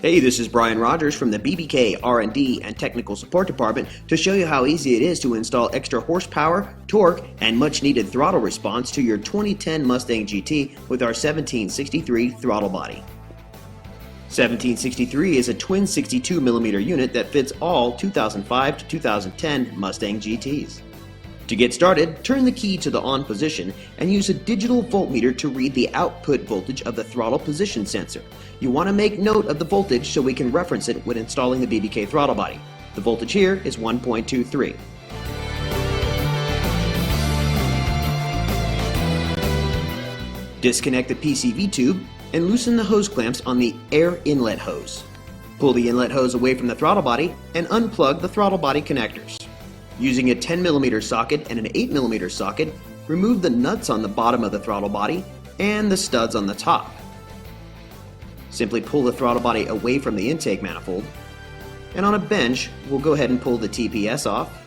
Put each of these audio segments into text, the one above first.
Hey, this is Brian Rogers from the BBK R&D and Technical Support Department to show you how easy it is to install extra horsepower, torque, and much needed throttle response to your 2010 Mustang GT with our 1763 throttle body. 1763 is a twin 62mm unit that fits all 2005 to 2010 Mustang GTs. To get started, turn the key to the on position and use a digital voltmeter to read the output voltage of the throttle position sensor. You want to make note of the voltage so we can reference it when installing the BBK throttle body. The voltage here is 1.23. Disconnect the PCV tube and loosen the hose clamps on the air inlet hose. Pull the inlet hose away from the throttle body and unplug the throttle body connectors. Using a 10mm socket and an 8mm socket, remove the nuts on the bottom of the throttle body and the studs on the top. Simply pull the throttle body away from the intake manifold, and on a bench, we'll go ahead and pull the TPS off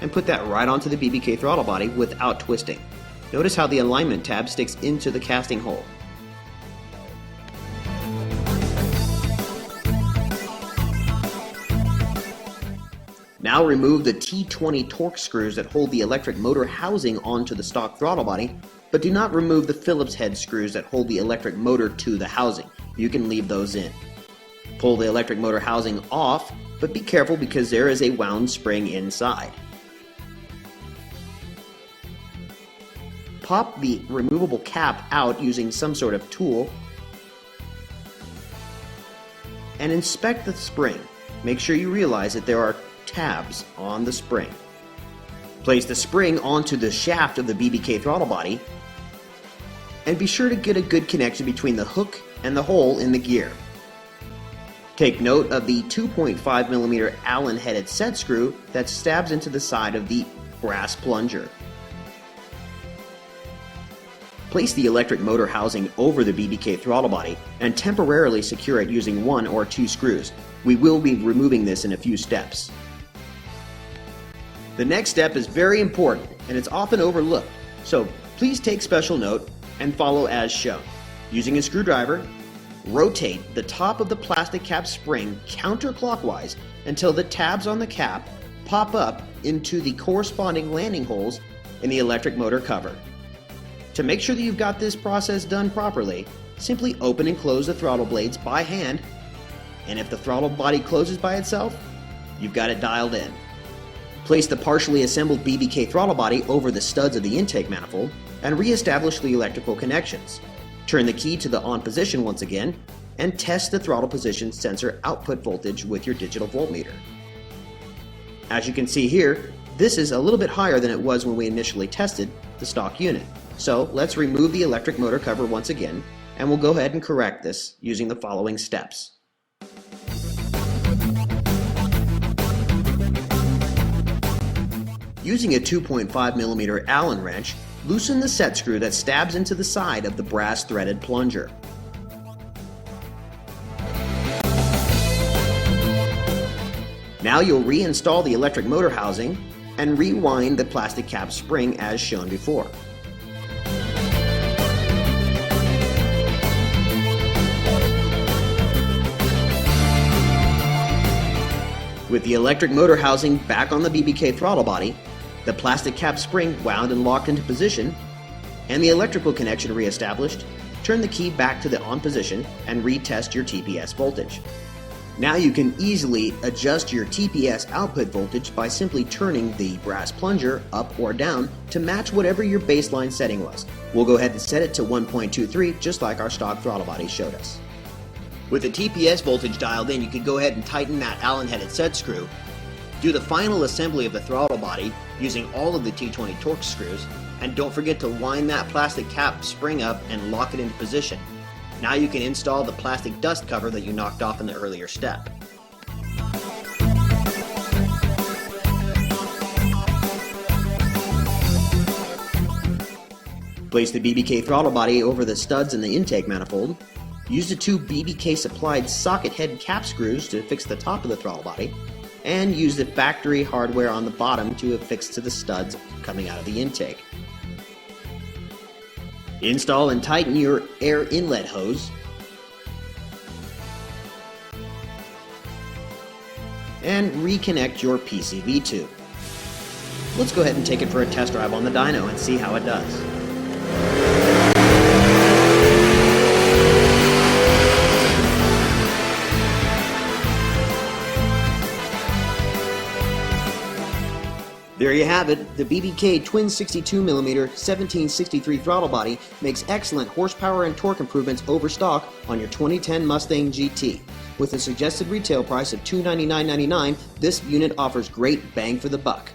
and put that right onto the BBK throttle body without twisting. Notice how the alignment tab sticks into the casting hole. Now remove the T20 torque screws that hold the electric motor housing onto the stock throttle body, but do not remove the Phillips head screws that hold the electric motor to the housing. You can leave those in. Pull the electric motor housing off, but be careful because there is a wound spring inside. Pop the removable cap out using some sort of tool and inspect the spring. Make sure you realize that there are tabs on the spring. Place the spring onto the shaft of the BBK throttle body and be sure to get a good connection between the hook and the hole in the gear. Take note of the 2.5mm Allen headed set screw that stabs into the side of the brass plunger. Place the electric motor housing over the BBK throttle body and temporarily secure it using 1 or 2 screws. We will be removing this in a few steps. The next step is very important and it's often overlooked, so please take special note and follow as shown. Using a screwdriver, rotate the top of the plastic cap spring counterclockwise until the tabs on the cap pop up into the corresponding landing holes in the electric motor cover. To make sure that you've got this process done properly, simply open and close the throttle blades by hand, and if the throttle body closes by itself, you've got it dialed in. Place the partially assembled BBK throttle body over the studs of the intake manifold and re-establish the electrical connections. Turn the key to the on position once again and test the throttle position sensor output voltage with your digital voltmeter. As you can see here, this is a little bit higher than it was when we initially tested the stock unit. So let's remove the electric motor cover once again and we'll go ahead and correct this using the following steps. Using a 2.5mm Allen wrench, loosen the set screw that stabs into the side of the brass threaded plunger. Now you'll reinstall the electric motor housing and rewind the plastic cap spring as shown before. With the electric motor housing back on the BBK throttle body, the plastic cap spring wound and locked into position, and the electrical connection re-established, turn the key back to the on position and retest your TPS voltage. Now you can easily adjust your TPS output voltage by simply turning the brass plunger up or down to match whatever your baseline setting was. We'll go ahead and set it to 1.23 just like our stock throttle body showed us. With the TPS voltage dialed in, you can go ahead and tighten that Allen headed set screw. Do the final assembly of the throttle body using all of the T20 torque screws, and don't forget to line that plastic cap spring up and lock it into position. Now you can install the plastic dust cover that you knocked off in the earlier step. Place the BBK throttle body over the studs in the intake manifold. Use the 2 BBK supplied socket head cap screws to fix the top of the throttle body, and use the factory hardware on the bottom to affix to the studs coming out of the intake. Install and tighten your air inlet hose and reconnect your PCV tube. Let's go ahead and take it for a test drive on the dyno and see how it does. There you have it. The BBK twin 62mm 1763 throttle body makes excellent horsepower and torque improvements over stock on your 2010 Mustang GT. With a suggested retail price of $299.99, this unit offers great bang for the buck.